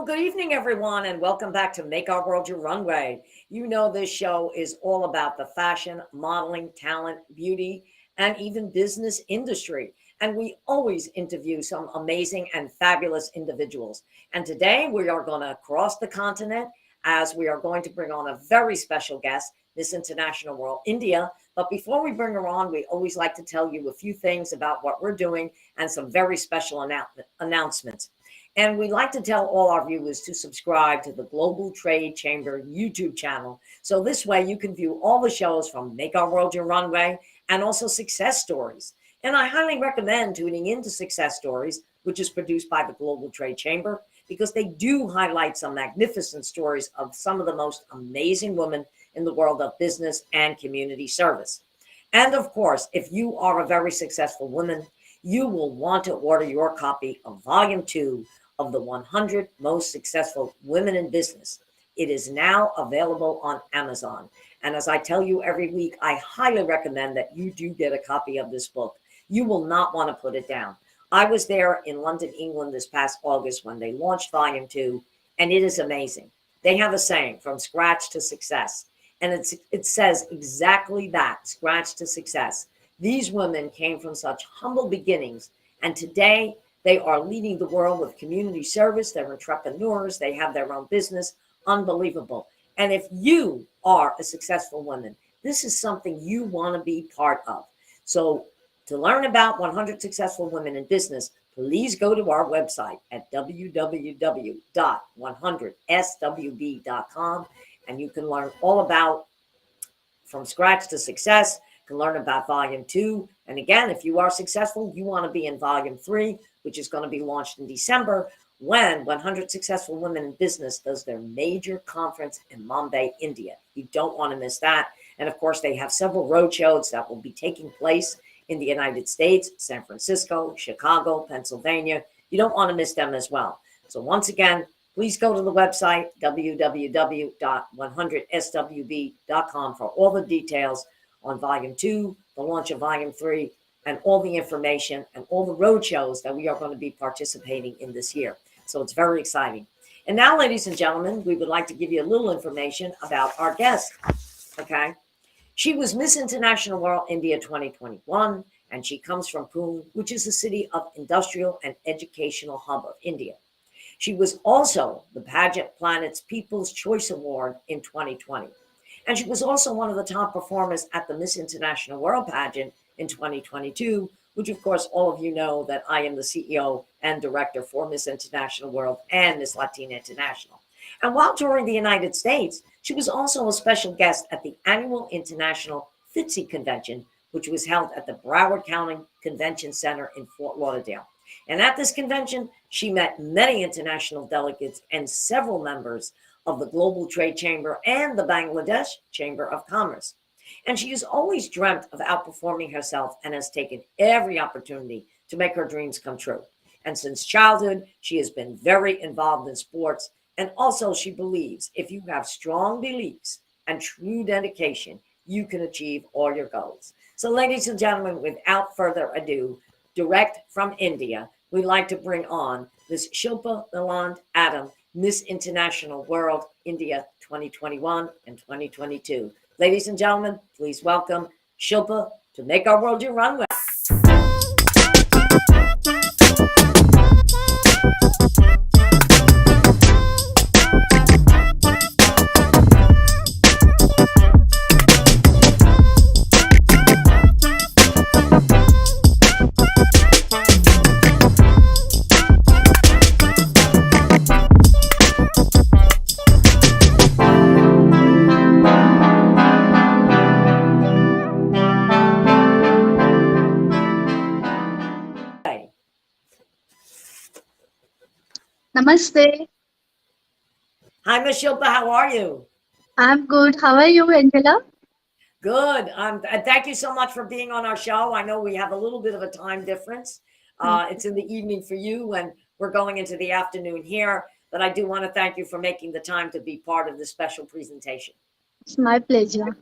good evening, everyone, and welcome back to Make Our World Your Runway. You know, this show is all about the fashion, modeling, talent, beauty, and even business industry. And we always interview some amazing and fabulous individuals. And today we are going to cross the continent as we are going to bring on a very special guest, Miss International World India. But before we bring her on, we always like to tell you a few things about what we're doing and some very special announcements. And we'd like to tell all our viewers to subscribe to the Global Trade Chamber YouTube channel. So this way you can view all the shows from Make Our World Your Runway and also Success Stories. And I highly recommend tuning into Success Stories, which is produced by the Global Trade Chamber, because they do highlight some magnificent stories of some of the most amazing women in the world of business and community service. And of course, if you are a very successful woman, you will want to order your copy of Volume 2 of the 100 Most Successful Women in Business. It is now available on Amazon. And as I tell you every week, I highly recommend that you do get a copy of this book. You will not want to put it down. I was there in London, England this past August when they launched Volume 2, and it is amazing. They have a saying, from scratch to success. And it says exactly that, scratch to success. These women came from such humble beginnings, and today they are leading the world with community service. They're entrepreneurs. They have their own business. Unbelievable. And if you are a successful woman, this is something you want to be part of. So to learn about 100 successful women in business, please go to our website at www.100swb.com, and you can learn all about From Scratch to Success. You can learn about Volume 2. And again, if you are successful, you want to be in Volume 3, which is going to be launched in December, when 100 Successful Women in Business does their major conference in Mumbai, India. You don't want to miss that. And of course, they have several roadshows that will be taking place in the United States, San Francisco, Chicago, Pennsylvania. You don't want to miss them as well. So once again, please go to the website, www.100swb.com, for all the details on Volume 2, the launch of Volume 3, and all the information and all the road shows that we are going to be participating in this year. So it's very exciting. And now, ladies and gentlemen, we would like to give you a little information about our guest. Okay. She was Miss International World India 2021, and she comes from Pune, which is the city of industrial and educational hub of India. She was also the Pageant Planet's People's Choice Award in 2020. And she was also one of the top performers at the Miss International World pageant in 2022, which of course all of you know that I am the CEO and director for Miss International World and Miss Latina International. And while touring the United States, she was also a special guest at the annual International FITSE Convention, which was held at the Broward County Convention Center in Fort Lauderdale. And at this convention, she met many international delegates and several members of the Global Trade Chamber and the Bangladesh Chamber of Commerce. And she has always dreamt of outperforming herself and has taken every opportunity to make her dreams come true. And since childhood, she has been very involved in sports. And also she believes if you have strong beliefs and true dedication, you can achieve all your goals. So ladies and gentlemen, without further ado, direct from India, we'd like to bring on Ms. Shilpa Milind Adam, Miss International World India 2021 and 2022. Ladies and gentlemen, please welcome Shilpa to Make Our World Your Runway. Namaste. Hi, Ms. Shilpa, how are you? I'm good. How are you, Angela? Good. Thank you so much for being on our show. I know we have a little bit of a time difference. It's in the evening for you, and we're going into the afternoon here. But I do want to thank you for making the time to be part of this special presentation. It's my pleasure.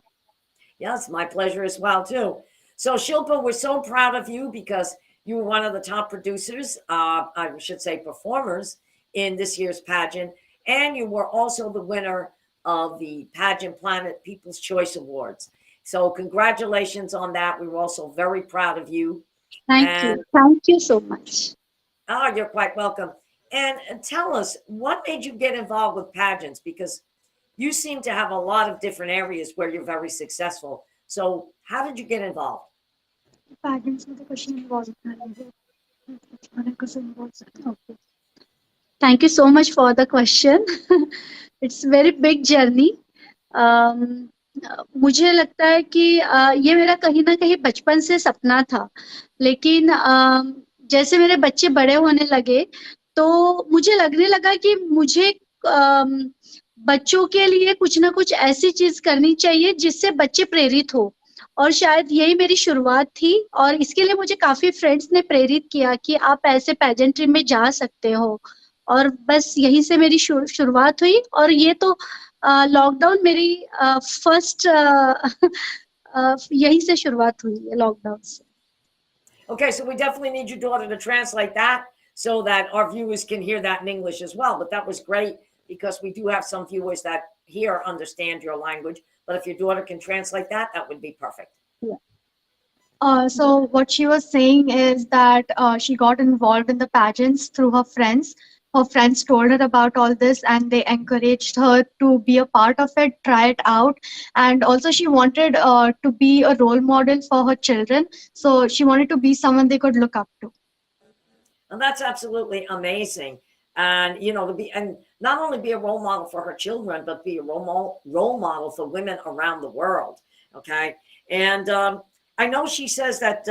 Yes, my pleasure as well, too. So, Shilpa, we're so proud of you because you were one of the top producers, I should say performers, in this year's pageant. And you were also the winner of the Pageant Planet People's Choice Awards. So congratulations on that. We were also very proud of you. Thank And you. Thank you so much. oh, you're quite welcome. And tell us, what made you get involved with pageants? Because you seem to have a lot of different areas where you're very successful. So how did you get involved? Pageants में तो question involved है. Okay. Thank you so much for the question. It's very big journey. मुझे लगता है कि ये मेरा कहीं ना कहीं बचपन से सपना था, लेकिन जैसे मेरे बच्चे बड़े होने लगे तो मुझे लगने लगा कि मुझे बच्चों के लिए कुछ ना कुछ ऐसी चीज करनी चाहिए जिससे बच्चे प्रेरित हो, और शायद यही मेरी शुरुआत थी। और इसके लिए मुझे काफी फ्रेंड्स ने प्रेरित किया कि आप ऐसे पेजेंट्री में जा सकते हो, और बस यहीं से मेरी शुरुआत हुई। और ये तो लॉकडाउन मेरी फर्स्ट यहीं से शुरुआत हुई है, लॉकडाउन से। Okay, so we definitely need your daughter to translate that so that our viewers can hear that in English as well. But that was great because we do have some viewers that here understand your language. But if your daughter can translate that, that would be perfect. Yeah. So what she was saying is that she got involved in the pageants through her friends. Her friends told her about all this and they encouraged her to be a part of it, try it out. And also she wanted to be a role model for her children. So she wanted to be someone they could look up to. And that's absolutely amazing. And, you know, to be, and not only be a role model for her children, but be a role model for women around the world. Okay. And I know she says that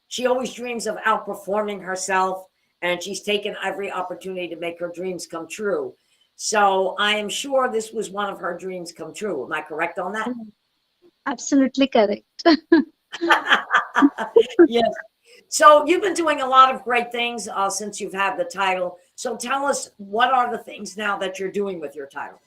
she always dreams of outperforming herself, and she's taken every opportunity to make her dreams come true. So I am sure this was one of her dreams come true. Am I correct on that? Absolutely correct. Yes. So you've been doing a lot of great things since you've had the title. So tell us, what are the things now that you're doing with your title?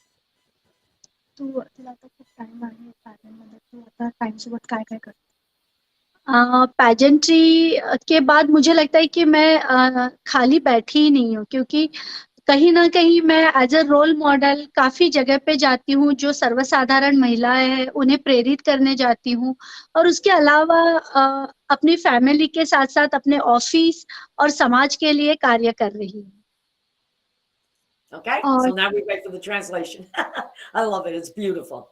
पैजेंट्री के बाद मुझे लगता है कि मैं खाली बैठी ही नहीं हूँ, क्योंकि कहीं ना कहीं मैं एज अ रोल मॉडल काफी जगह पे जाती हूँ, जो सर्वसाधारण महिलाएं हैं उन्हें प्रेरित करने जाती हूँ। और उसके अलावा अपनी फैमिली के साथ साथ अपने ऑफिस और समाज के लिए कार्य कर रही हूँ। Okay, so now we wait for the translation. I love it. It's beautiful.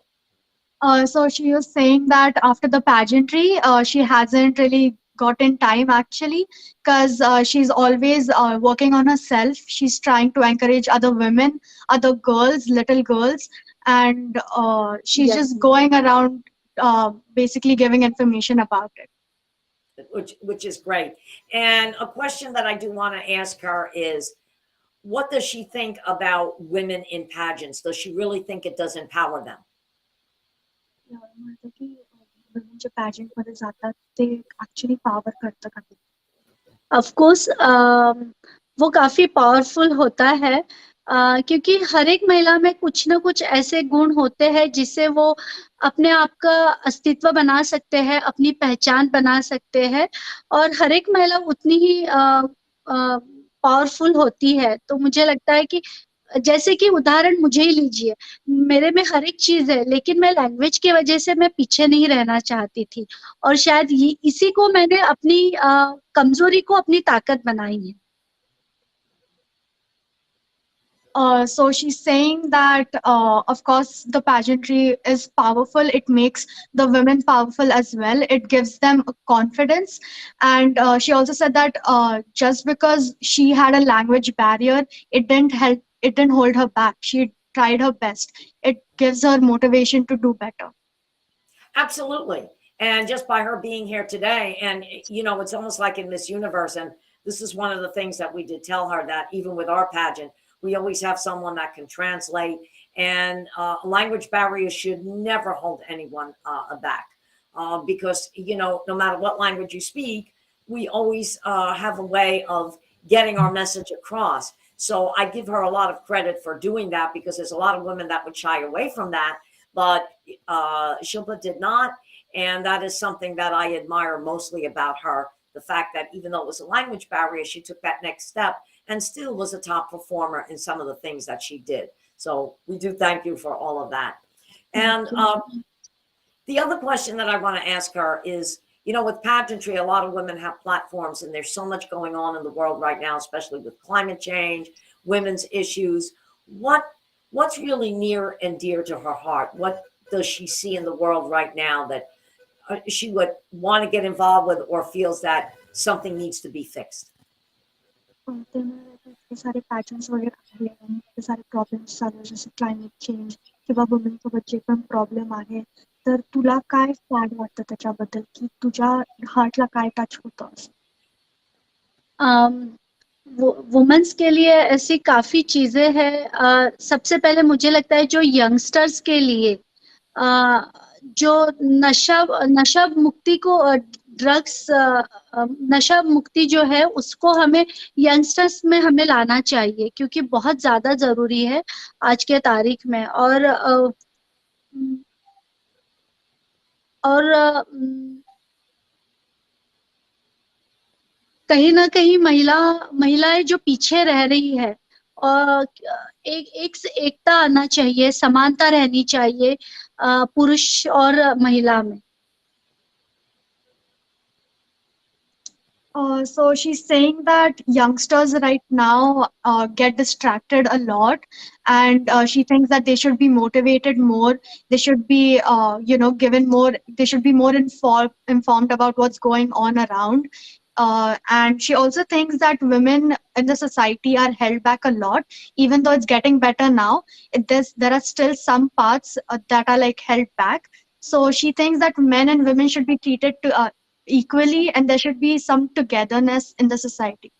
So she was saying that after the pageantry, she hasn't really gotten time actually, because she's always working on herself. She's trying to encourage other women, other girls, little girls, and she's just going around basically giving information about it. Which is great. And a question that I do want to ask her is, what does she think about women in pageants? Does she really think it does empower them? Of course, वो काफी powerful होता है, क्योंकि हर एक महिला में कुछ ना कुछ ऐसे गुण होते हैं जिससे वो अपने आप का अस्तित्व बना सकते हैं, अपनी पहचान बना सकते हैं, और हर एक महिला उतनी ही पावरफुल होती है। तो मुझे लगता है कि जैसे कि उदाहरण मुझे ही लीजिए, मेरे में हर एक चीज है, लेकिन मैं लैंग्वेज की वजह से मैं पीछे नहीं रहना चाहती थी, और शायद इसी को मैंने अपनी कमजोरी को अपनी ताकत बनाई है। So she's saying that, of course, the pageantry is powerful. It makes the women powerful as well. It gives them confidence. And she also said that just because she had a language barrier, it didn't help. It didn't hold her back. She tried her best. It gives her motivation to do better. Absolutely. And just by her being here today, and you know, it's almost like in Miss Universe, and this is one of the things that we did tell her, that even with our pageant, we always have someone that can translate, and language barriers should never hold anyone back, because, you know, no matter what language you speak, we always have a way of getting our message across. So I give her a lot of credit for doing that, because there's a lot of women that would shy away from that, but Shilpa did not. And that is something that I admire mostly about her. The fact that even though it was a language barrier, she took that next step and still was a top performer in some of the things that she did. So we do thank you for all of that. And the other question that I want to ask her is, with pageantry, a lot of women have platforms, and there's so much going on in the world right now, especially with climate change, women's issues. What's really near and dear to her heart? What does she see in the world right now that she would want to get involved with, or feels that something needs to be fixed? ते मला इतके सारे patterns वगैरे आहे आणि इतके सारे problems चालू आहे जसे क्लायमेट चेंज किंवा वुमेनसोबत जे पण प्रॉब्लेम आहे तर तुला काय सॅड वाटतं त्याच्याबद्दल की तुझ्या हार्टला काय टच होतं असं? वुमेन्स के लिए ऐसी काफी चीजें हैं। सबसे पहले मुझे लगता है जो यंगस्टर्स के लिए जो नशा मुक्ति को ड्रग्स नशा मुक्ति जो है उसको हमें यंगस्टर्स में हमें लाना चाहिए, क्योंकि बहुत ज्यादा जरूरी है आज के तारीख में। और कहीं ना कहीं महिलाएं जो पीछे रह रही है, और एकता आना चाहिए, समानता रहनी चाहिए पुरुष और महिला में। So she's saying that youngsters right now get distracted a lot, and she thinks that they should be motivated more. They should be, given more. They should be more informed about what's going on around. And she also thinks that women in the society are held back a lot, even though it's getting better now. There are still some parts that are like held back. So she thinks that men and women should be treated equally, and there should be some togetherness in the society.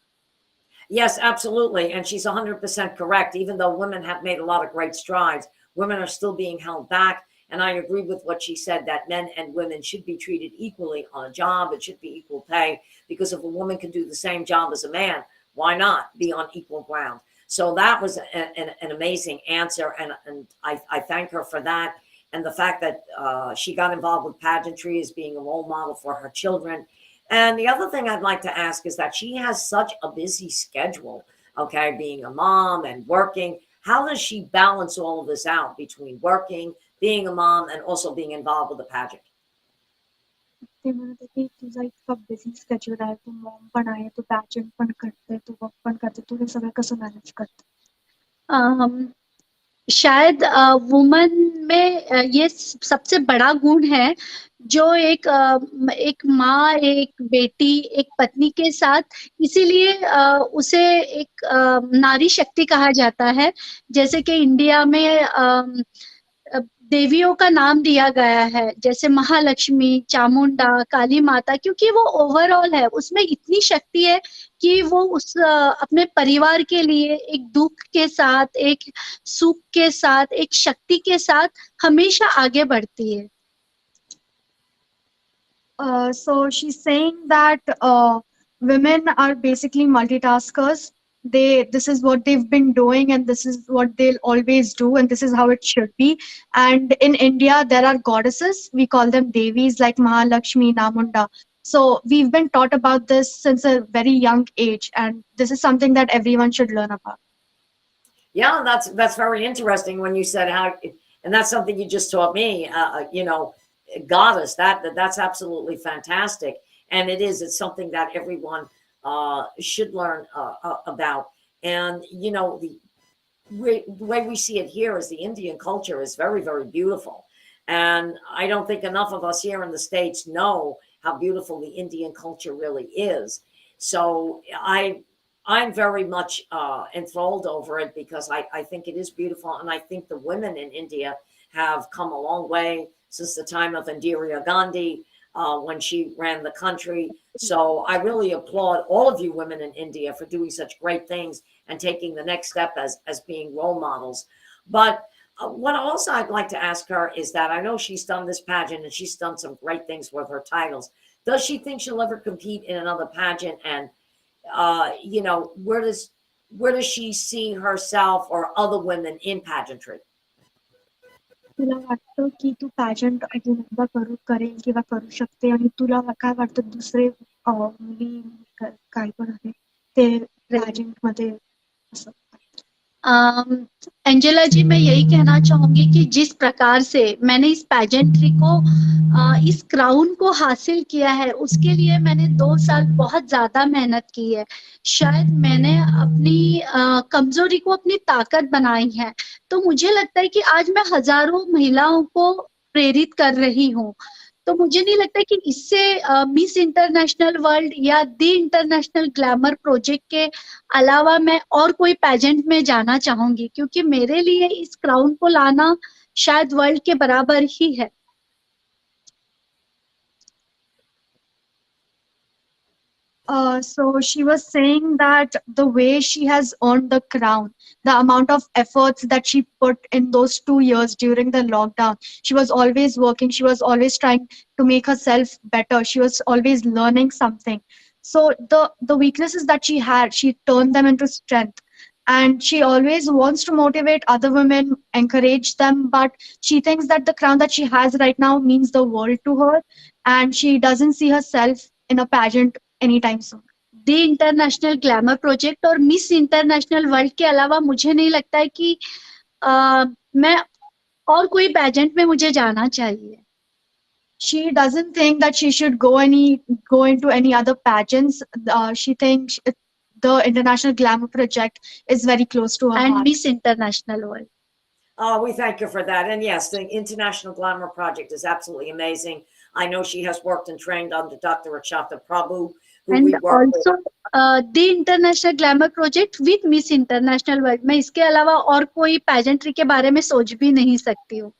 Yes, absolutely. And she's 100% correct. Even though women have made a lot of great strides, women are still being held back. And I agree with what she said, that men and women should be treated equally on a job. It should be equal pay, because if a woman can do the same job as a man, why not be on equal ground? So that was an amazing answer. And I thank her for that. And the fact that she got involved with pageantry as being a role model for her children. And the other thing I'd like to ask is that she has such a busy schedule, okay, being a mom and working. How does she balance all of this out between working, being a mom, and also being involved with the pageant? ते म्हणत की तुझा इतका busy schedule आहे, तू mom पण आहे, तू पॅजेंट पण करते, तू वर्क पण करते, तू हे सगळं कसं मॅनेज करते? शायद वुमन में ये सबसे बड़ा गुण है जो एक माँ, एक बेटी, एक पत्नी के साथ, इसीलिए उसे एक नारी शक्ति कहा जाता है। जैसे कि इंडिया में देवियों का नाम दिया गया है, जैसे महालक्ष्मी, चामुंडा, काली माता, क्योंकि वो ओवरऑल है, उसमें इतनी शक्ति है कि वो अपने परिवार के लिए एक दुख के साथ, एक सुख के साथ, एक शक्ति के साथ हमेशा आगे बढ़ती है। So she's saying that women are basically multitaskers. This is what they've been doing, and this is what they'll always do, and this is how it should be. And in India, there are goddesses. We call them Devis, like Mahalakshmi, Namunda. So we've been taught about this since a very young age, and this is something that everyone should learn about. Yeah, that's very interesting when you said how, and that's something you just taught me. Goddess, that's absolutely fantastic, and it's something that everyone should learn about. And the way we see it here is the Indian culture is very, very beautiful, and I don't think enough of us here in the States know how beautiful the Indian culture really is. So I'm very much enthralled over it, because I think it is beautiful, and I think the women in India have come a long way since the time of Indira Gandhi, when she ran the country. So I really applaud all of you women in India for doing such great things and taking the next step as being role models. But what also I'd like to ask her is that I know she's done this pageant and she's done some great things with her titles. Does she think she'll ever compete in another pageant? And where does she see herself or other women in pageantry? तुला वाटतं की तू पॅजेंट अजून एकदा करेल किंवा करू शकते, आणि तुला काय वाटतं दुसरे मुली काय पण आहे ते pageant मध्ये असं. एंजेला जी, मैं यही कहना चाहूंगी कि जिस प्रकार से मैंने इस पैजेंट्री को इस क्राउन को हासिल किया है, उसके लिए मैंने 2 साल बहुत ज्यादा मेहनत की है। शायद मैंने अपनी कमजोरी को अपनी ताकत बनाई है। तो मुझे लगता है कि आज मैं हजारों महिलाओं को प्रेरित कर रही हूँ। तो मुझे नहीं लगता कि इससे मिस इंटरनेशनल वर्ल्ड या दी इंटरनेशनल ग्लैमर प्रोजेक्ट के अलावा मैं और कोई पैजेंट में जाना चाहूंगी, क्योंकि मेरे लिए इस क्राउन को लाना शायद वर्ल्ड के बराबर ही है। So she was saying that the way she has earned the crown, the amount of efforts that she put in those 2 years during the lockdown, she was always working, she was always trying to make herself better, she was always learning something. So the weaknesses that she had, she turned them into strength. And she always wants to motivate other women, encourage them, but she thinks that the crown that she has right now means the world to her, and she doesn't see herself in a pageant anytime soon. The international glamour project और miss international world के अलावा मुझे नहीं लगता है कि मैं और कोई पैजेंट में मुझे जाना चाहिए। She doesn't think that she should go into any other pageants. She thinks the International Glamour Project is very close to her and heart. Miss International World. Oh, we thank you for that. And yes, the International Glamour Project is absolutely amazing. I know she has worked and trained under Dr. Rachata Prabhu, who And we work also the international glamour project with miss international world. मैं इसके अलावा और कोई पैजेंट्री के बारे में सोच भी नहीं सकती हूँ।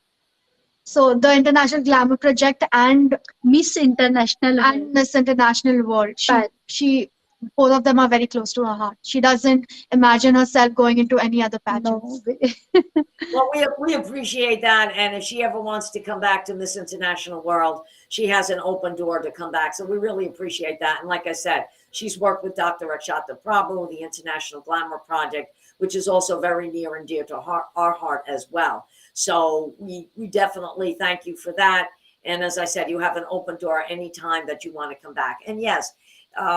So the International Glamour Project and Miss International and Miss International World, she both of them are very close to her heart. She doesn't imagine herself going into any other pageants. No. Well, we appreciate that. And if she ever wants to come back to Miss International World, she has an open door to come back. So we really appreciate that. And like I said, she's worked with Dr. Rachata Prabhu, the International Glamour Project, which is also very near and dear to our heart as well. So we definitely thank you for that. And as I said, you have an open door anytime that you want to come back. And yes,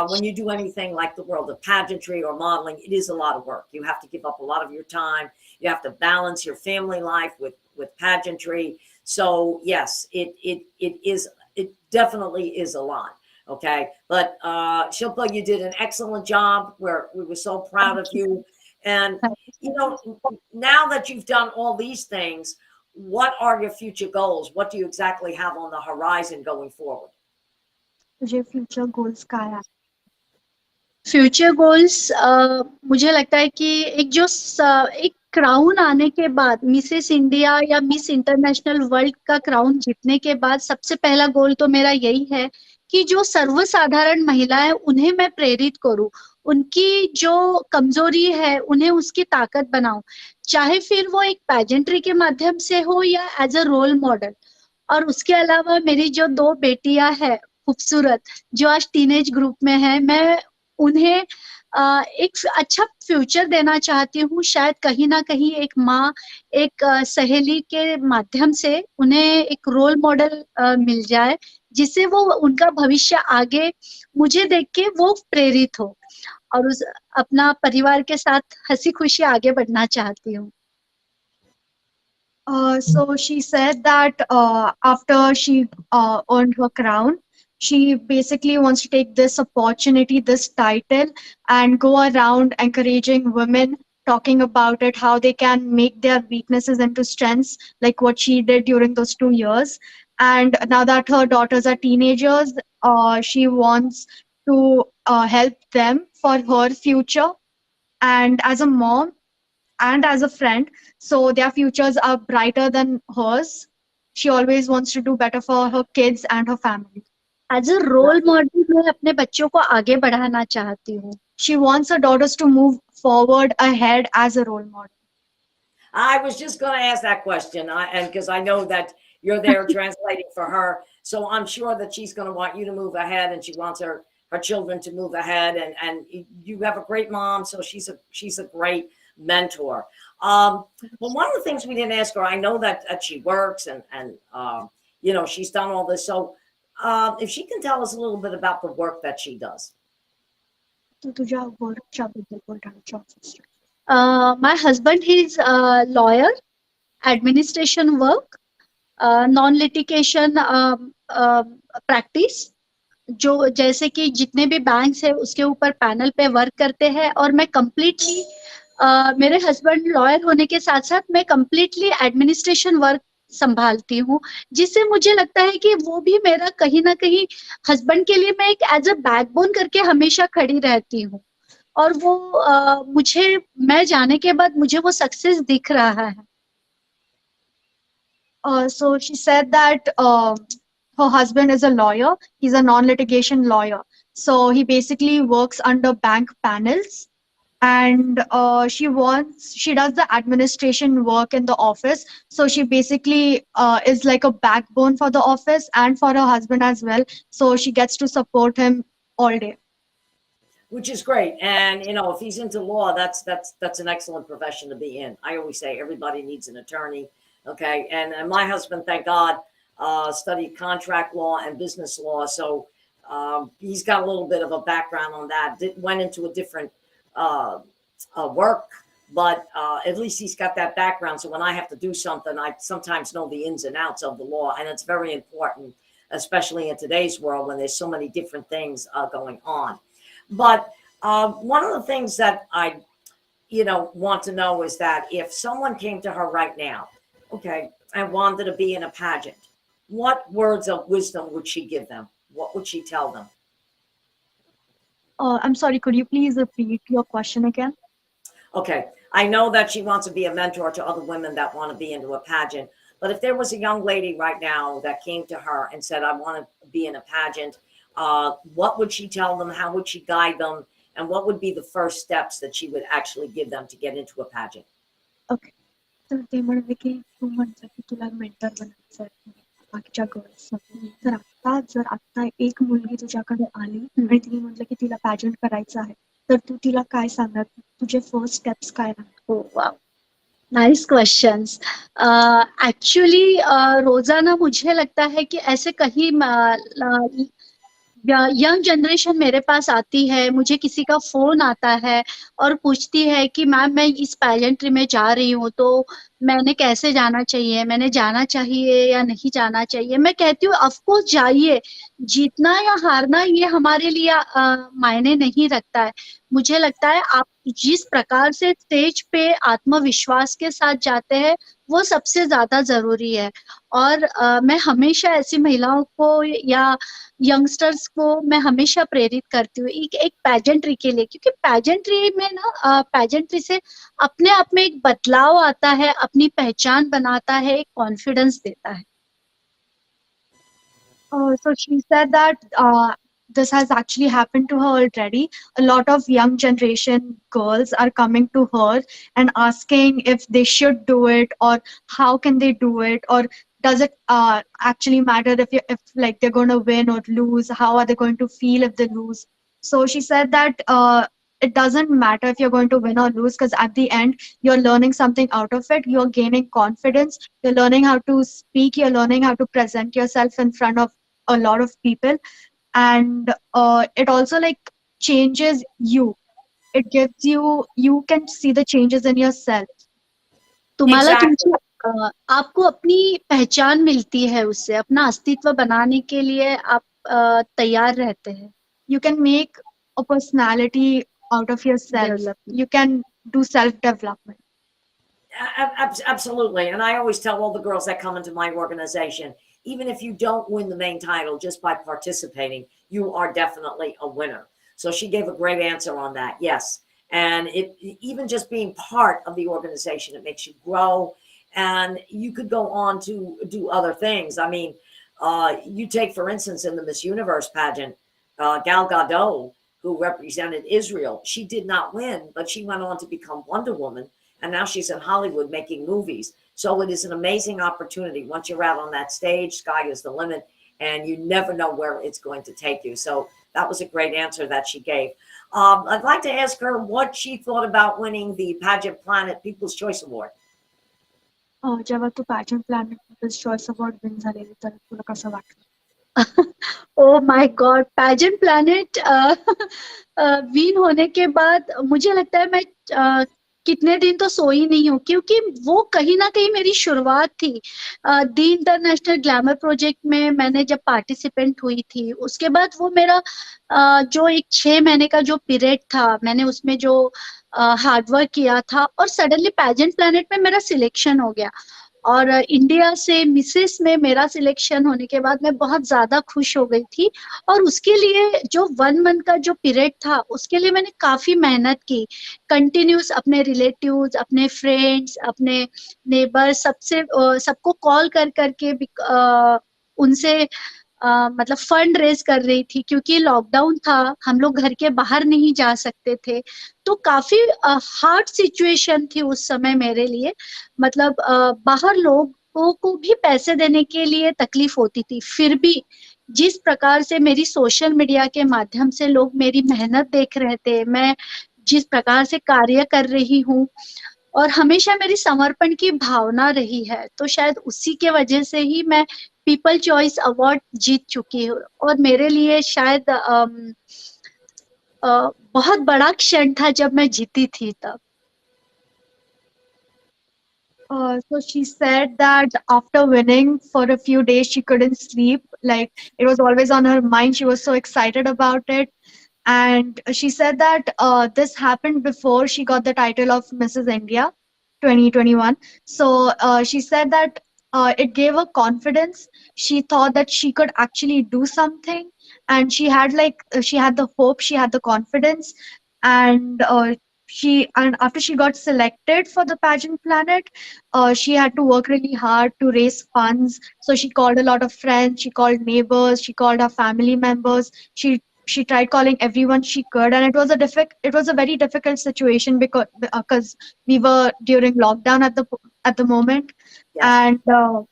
when you do anything like the world of pageantry or modeling, it is a lot of work. You have to give up a lot of your time. You have to balance your family life with pageantry. So yes, it definitely is a lot. Okay. But Shilpa, you did an excellent job. We were so proud of you. And now that you've done all these things, what are your future goals? What do you exactly have on the horizon going forward? तुझे future goals क्या है? Future goals मुझे लगता है कि एक crown आने के बाद, मिसेस इंडिया या मिस इंटरनेशनल वर्ल्ड का क्राउन जीतने के बाद सबसे पहला गोल तो मेरा यही है कि जो सर्वसाधारण महिलाएं उन्हें मैं प्रेरित करूं, उनकी जो कमजोरी है उन्हें उसकी ताकत बनाऊं, चाहे फिर वो एक पैजेंट्री के माध्यम से हो या एज अ रोल मॉडल। और उसके अलावा मेरी जो 2 बेटियां हैं खूबसूरत, जो आज टीनेज ग्रुप में है, मैं उन्हें एक अच्छा फ्यूचर देना चाहती हूँ। शायद कहीं ना कहीं एक माँ, एक सहेली के माध्यम से उन्हें एक रोल मॉडल मिल जाए, जिससे वो उनका भविष्य आगे मुझे देख के वो प्रेरित हो और उस अपना परिवार के साथ हंसी खुशी आगे बढ़ना चाहती हूँ। So she said that after she earned her crown, she basically wants to take this opportunity, this title, and go around encouraging women, talking about it, how they can make their weaknesses into strengths, like what she did during those 2 years. And now that her daughters are teenagers, she wants to help them for her future. And as a mom and as a friend, so their futures are brighter than hers. She always wants to do better for her kids and her family. As a role model मैं अपने बच्चों को आगे बढ़ाना चाहती हूँ। She wants her daughters to move forward ahead as a role model. I was just going to ask that question, and because I know that you're there translating for her, so I'm sure that she's going to want you to move ahead, and she wants her children to move ahead, and you have a great mom, so she's a great mentor. Well, one of the things we didn't ask her, I know that she works and she's done all this, so if she can tell us a little bit about the work that she does. तू तुझ्या वर्कच्या बद्दल बोल राहायच्या ऑफिसच्या. My husband, he's a lawyer, administration work, non-litigation practice. जो जैसे कि जितने भी बैंक्स है उसके ऊपर पैनल पे वर्क करते हैं, और मैं कम्प्लीटली मेरे हस्बैंड लॉयर होने के साथ साथ मैं कम्प्लीटली एडमिनिस्ट्रेशन वर्क संभालती हूँ, जिससे मुझे लगता है कि वो भी मेरा कहीं ना कहीं हस्बैंड के लिए मैं एक एज अ बैकबोन करके हमेशा खड़ी रहती हूँ, और वो मुझे, मैं जाने के बाद मुझे वो सक्सेस दिख रहा है. So she said that her husband is a lawyer. He's a non-litigation lawyer. So he basically works under bank panels, and she does the administration work in the office. So she basically is like a backbone for the office and for her husband as well. So she gets to support him all day. Which is great. And if he's into law, that's an excellent profession to be in. I always say everybody needs an attorney. Okay. And my husband, thank God, studied contract law and business law. So he's got a little bit of a background on that. Went into a different work, but at least he's got that background. So when I have to do something, I sometimes know the ins and outs of the law. And it's very important, especially in today's world when there's so many different things going on. But one of the things that I, want to know is that if someone came to her right now, okay, and wanted to be in a pageant, what words of wisdom would she give them? What would she tell them? I'm sorry, could you please repeat your question again? Okay, I know that she wants to be a mentor to other women that want to be into a pageant, but if there was a young lady right now that came to her and said, I want to be in a pageant, what would she tell them? How would she guide them? And what would be the first steps that she would actually give them to get into a pageant? Okay. तर ते म्हणले की तू म्हणतो की तुला mentor बनायचं आहे बाकीच्या गर्ल्ससाठी, तर आता एक मुलगी तुझ्याकडे आली आणि तिने म्हटलं की तिला पॅजंट करायचं आहे, तर तू तिला काय सांगणार? तुझे फर्स्ट स्टेप्स काय राहणार? Oh, wow. Nice questions. Actually रोजाना मुझे लगता है कि ऐसे कहीं यंग जनरेशन मेरे पास आती है, मुझे किसी का फोन आता है और पूछती है कि मैम मैं इस पैजेंट्री में जा रही हूँ, तो मैंने कैसे जाना चाहिए, मैंने जाना चाहिए या नहीं जाना चाहिए. मैं कहती हूँ ऑफ कोर्स जाइए, जीतना या हारना ये हमारे लिए मायने नहीं रखता है. मुझे लगता है आप जिस प्रकार से स्टेज पे आत्मविश्वास के साथ जाते हैं वो सबसे ज्यादा जरूरी है. और मैं हमेशा ऐसी महिलाओं को या यंगस्टर्स को मैं हमेशा प्रेरित करती हूँ एक पैजेंट्री के लिए, क्योंकि पैजेंट्री में ना पैजेंट्री से अपने आप में एक बदलाव आता है, अपनी पहचान बनाता है, एक कॉन्फिडेंस देता है. So she said that this has actually happened to her already. A lot of young generation girls are coming to her and asking if they should do it or how can they do it, or does it actually matter if like they're going to win or lose? How are they going to feel if they lose? So she said that it doesn't matter if you're going to win or lose, because at the end you're learning something out of it. You're gaining confidence. You're learning how to speak. You're learning how to present yourself in front of a lot of people, and it also like changes you. It gives you can see the changes in yourself. तुम्हाला Exactly. तुमची आपको अपनी पहचान मिलती है, उससे अपना अस्तित्व बनाने के लिए आप तैयार रहते हैं. You can make a personality out of yourself. Development. You can do self development. Absolutely. And I always tell all the girls that come into my organization, even if you don't win the main title just by participating, you are definitely a winner. So she gave a great answer on that. Yes. And even just being part of the organization, it makes you grow, and you could go on to do other things. I mean, you take, for instance, in the Miss Universe pageant, Gal Gadot, who represented Israel, she did not win, but she went on to become Wonder Woman. And now she's in Hollywood making movies. So it is an amazing opportunity. Once you're out on that stage, sky is the limit, and you never know where it's going to take you. So that was a great answer that she gave. I'd like to ask her what she thought about winning the Pageant Planet People's Choice Award. जेव्हा तू pageant planet people's choice award win झालेली, तर तुला कसं वाटलं? Oh my god, pageant planet win होने के बाद मुझे लगता है मैं कितने दिन तो सोई नहीं हूँ, क्योंकि वो कहीं ना कहीं मेरी शुरुआत थी। द इंटरनेशनल ग्लैमर प्रोजेक्ट में मैंने जब पार्टिसिपेंट हुई थी, उसके बाद वो मेरा जो एक 6 महीने का जो पीरियड था, मैंने उसमें जो हार्डवर्क किया था, और सडनली पैजेंट प्लैनेट में मेरा सिलेक्शन हो गया। और इंडिया से मिसेस में मेरा सिलेक्शन होने के बाद मैं बहुत ज्यादा खुश हो गई थी। और उसके लिए जो 1 मंथ का जो पीरियड था, उसके लिए मैंने काफी मेहनत की, कंटिन्यूस अपने रिलेटिव्स, अपने फ्रेंड्स, अपने नेबर, सबसे सबको कॉल कर करके उनसे मतलब फंड रेज कर रही थी, क्योंकि लॉकडाउन था, हम लोग घर के बाहर नहीं जा सकते थे। तो काफी हार्ड सिचुएशन थी उस समय मेरे लिए। मतलब बाहर लोगों को भी पैसे देने के लिए तकलीफ होती थी, फिर भी जिस प्रकार से मेरी सोशल मीडिया के माध्यम से लोग मेरी मेहनत देख रहे थे, मैं जिस प्रकार से कार्य कर रही हूँ, और हमेशा मेरी समर्पण की भावना रही है, तो शायद उसी के वजह से ही मैं पीपल चॉइस अवार्ड जीत चुकी हूँ। और मेरे लिए शायद बहुत बड़ा क्षण था जब मैं जीती थी तब। So she said that after winning for a few days, she couldn't sleep. Like it was always on her mind. She was so excited about it. And she said that this happened before she got the title of Mrs. India 2021. So she said that it gave her confidence. She thought that she could actually do something. And she had she had the hope, she had the confidence. And and after she got selected for the pageant planet, she had to work really hard to raise funds. So she called a lot of friends, she called neighbors, she called her family members. She tried calling everyone she could, and it was a very difficult situation because we were during lockdown at the moment. Yes. And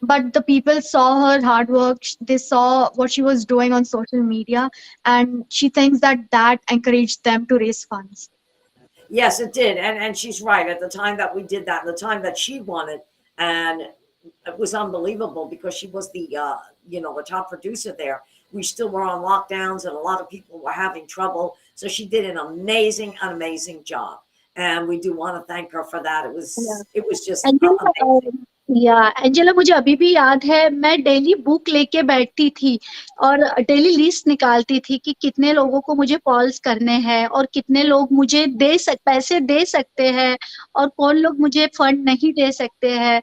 but the people saw her hard work. They saw what she was doing on social media, and she thinks that encouraged them to raise funds. Yes, it did. And she's right. At the time that we did that, the time that she won it, and it was unbelievable because she was the the top producer there. We still were on lockdowns and a lot of people were having trouble. So she did an amazing job. And we do want to thank her for that. It was just Angela, amazing. या Angela, मुझे अभी भी याद है, मैं daily book लेके बैठती थी और डेली लिस्ट निकालती थी कि कितने लोगों को मुझे कॉल्स करने हैं, और कितने लोग मुझे पैसे दे सकते हैं, और कौन लोग मुझे फंड नहीं दे सकते हैं।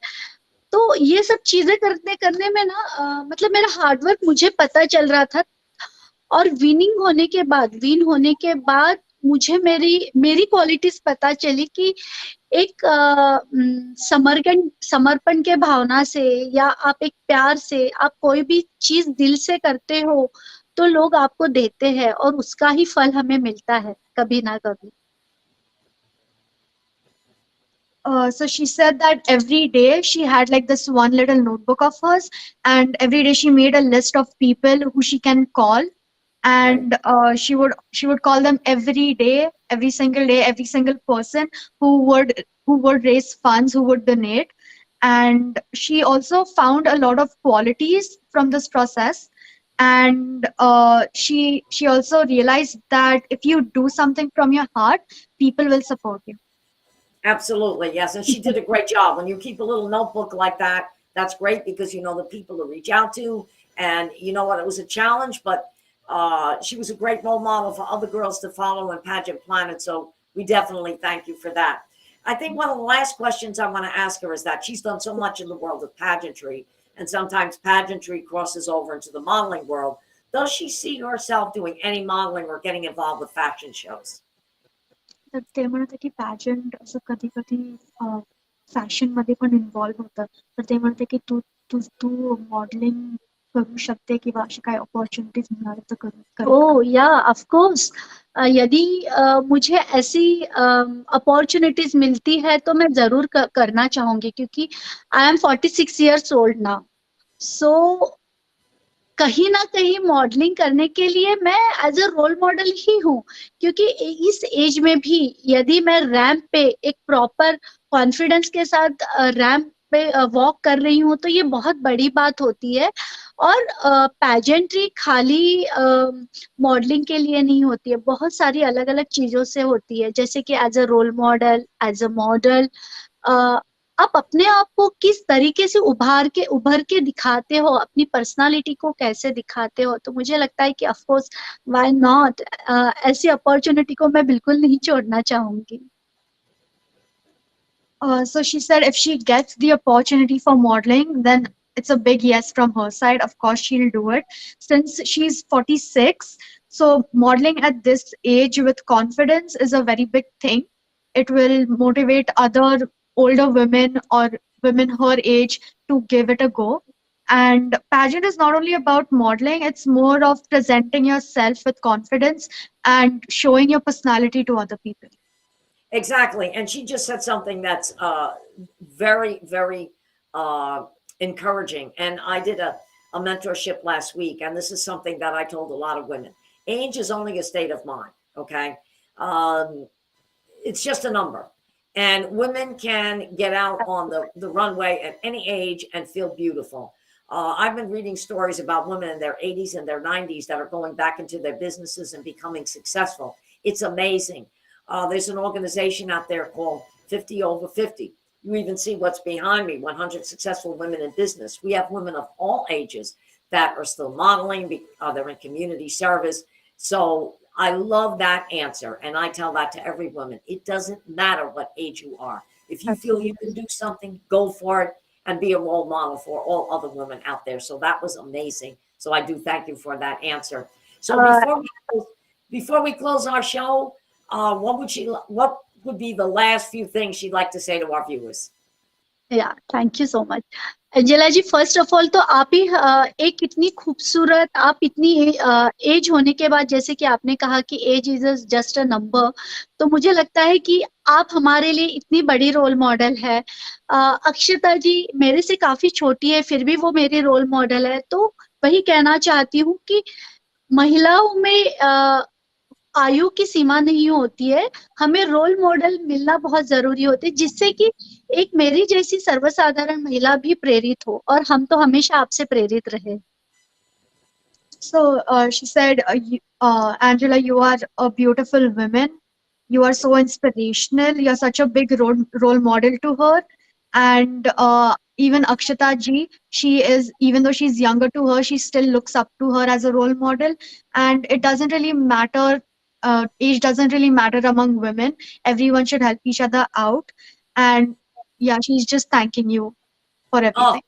तो ये सब चीजें करने करने में ना मतलब मेरा हार्डवर्क मुझे पता चल रहा था। और विन होने के बाद मुझे मेरी मेरी क्वालिटीज पता चली कि एक समर्पण के भावना से, या आप एक प्यार से आप कोई भी चीज दिल से करते हो, तो लोग आपको देते हैं, और उसका ही फल हमें मिलता है कभी ना कभी। So she said that every day she had like this one little notebook of hers, and every day she made a list of people who she can call, Right. and she would call them every day, every single person who would raise funds, who would donate. And she also found a lot of qualities from this process. And she also realized that if you do something from your heart, people will support you. Absolutely, yes. And she did a great job. When you keep a little notebook like that, that's great because you know the people to reach out to. And you know what? It was a challenge, but she was a great role model for other girls to follow in Pageant Planet. So we definitely thank you for that. I think one of the last questions I want to ask her is that she's done so much in the world of pageantry, and sometimes pageantry crosses over into the modeling world. Does she see herself doing any modeling or getting involved with fashion shows? तर ते म्हणत आहे की pageant असं कधी कधी fashion मध्ये पण इन्व्हॉल्व्ह होतं. तर ते म्हणते की तू तू तू मॉडेलिंग करू शकते किंवा अशी काय अपॉर्च्युनिटीज मिळाल्या तर करेल का? ओ या, ऑफ कोर्स, यदि मुझे ऐसी अपॉर्चुनिटीज मिलती है तो मैं जरूर करना चाहूंगी, क्योंकि I am 46 years old now. So कहीं ना कहीं मॉडलिंग करने के लिए मैं एज अ रोल मॉडल ही हूँ, क्योंकि इस एज में भी यदि मैं रैंप पे एक प्रॉपर कॉन्फिडेंस के साथ रैंप पे वॉक कर रही हूँ, तो ये बहुत बड़ी बात होती है। और पैजेंट्री खाली मॉडलिंग के लिए नहीं होती है, बहुत सारी अलग अलग चीजों से होती है, जैसे कि as a role model, as a model, आप अपने आप को किस तरीके से उभर के दिखाते हो, अपनी पर्सनालिटी को कैसे दिखाते हो। तो मुझे लगता है कि ऑफ कोर्स व्हाई नॉट, ऐसी अपॉर्चुनिटी को मैं बिल्कुल नहीं छोड़ना चाहूंगी। So she said if she gets the opportunity for modeling, then it's a big yes from her side. Of course, she'll do it. Since she's 46, so modeling at this age with confidence is a very big thing. It will motivate other older women or women her age to give it a go. And pageant is not only about modeling, it's more of presenting yourself with confidence and showing your personality to other people. Exactly. And she just said something that's very, very encouraging. And I did a mentorship last week, and this is something that I told a lot of women. Age is only a state of mind, okay? It's just a number. And women can get out on the runway at any age and feel beautiful. I've been reading stories about women in their 80s and their 90s that are going back into their businesses and becoming successful. It's amazing. There's an organization out there called 50 Over 50. You even see what's behind me, 100 Successful Women in Business. We have women of all ages that are still modeling. They're in community service. So I love that answer. And I tell that to every woman. It doesn't matter what age you are. If you feel you can do something, go for it and be a role model for all other women out there. So that was amazing. So I do thank you for that answer. So before we close our show, what would be the last few things she'd like to say to our viewers? या thank you so much Anjala ji. First of all तो आप ही एक इतनी खूबसूरत, आप इतनी as होने के बाद, जैसे कि आपने कहा कि age is just a number, तो मुझे लगता है कि आप हमारे लिए इतनी बड़ी रोल मॉडल है। अक्षता जी मेरे से काफी छोटी है, फिर भी वो मेरी रोल मॉडल है। तो वही कहना चाहती हूँ कि महिलाओं में आयु की सीमा नहीं होती है, हमें रोल मॉडल मिलना बहुत जरूरी होते है, जिससे कि एक मेरी जैसी सर्वसाधारण महिला भी प्रेरित हो, और हम तो हमेशा आपसे प्रेरित रहे। So she said, Angela, you are a beautiful woman. You are so inspirational. You're such a big role model to her. And even Akshata ji, she is, even though she's younger to her, she still looks up to her as a role model. And it doesn't really matter, age doesn't really matter among women. Everyone should help each other out. And yeah, she's just thanking you for everything.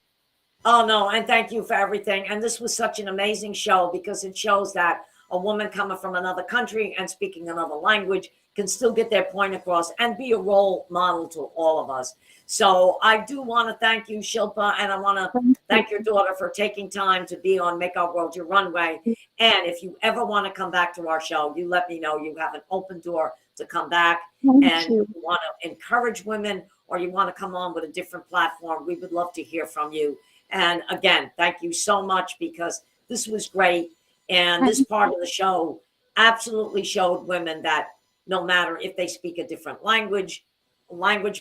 Oh, no. And thank you for everything. And this was such an amazing show because it shows that a woman coming from another country and speaking another language can still get their point across and be a role model to all of us. So I do want to thank you, Shilpa, and I want to thank your daughter for taking time to be on Make Our World Your Runway. And if you ever want to come back to our show, you let me know. You have an open door to come back. And you want to encourage women, or you want to come on with a different platform, we would love to hear from you. And again, thank you so much, because this was great. And this part of the show absolutely showed women that no matter if they speak a different language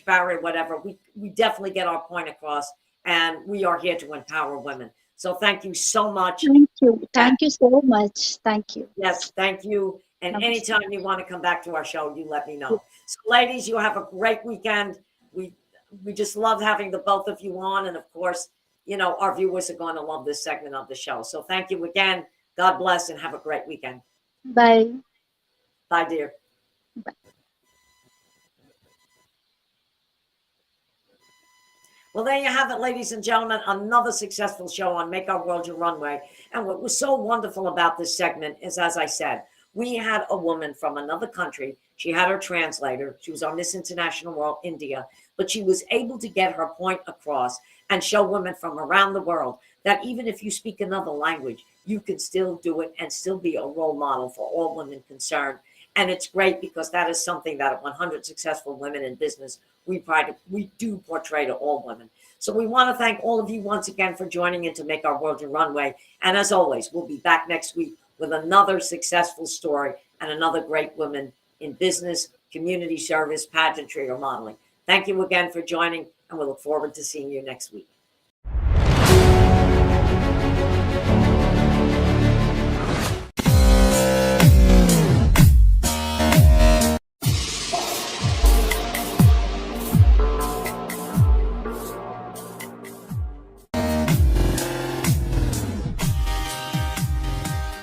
barrier, whatever, we definitely get our point across, and we are here to empower women. So thank you so much. Thank you. Thank you so much. Thank you. Yes, thank you. And anytime you want to come back to our show, you let me know. So ladies, you have a great weekend. We just love having the both of you on. And of course, you know, our viewers are going to love this segment of the show. So thank you again. God bless and have a great weekend. Bye. Bye, dear. Bye. Well, there you have it, ladies and gentlemen, another successful show on Make Our World Your Runway. And what was so wonderful about this segment is, as I said, we had a woman from another country. She had her translator. She was our Miss International World India, but she was able to get her point across and show women from around the world that even if you speak another language, you can still do it and still be a role model for all women concerned. And it's great because that is something that at 100 Successful Women in Business, we do portray to all women. So we want to thank all of you once again for joining in to Make Our World Your Runway. And as always, we'll be back next week with another successful story and another great woman in business, community service, pageantry, or modeling. Thank you again for joining, and we look forward to seeing you next week.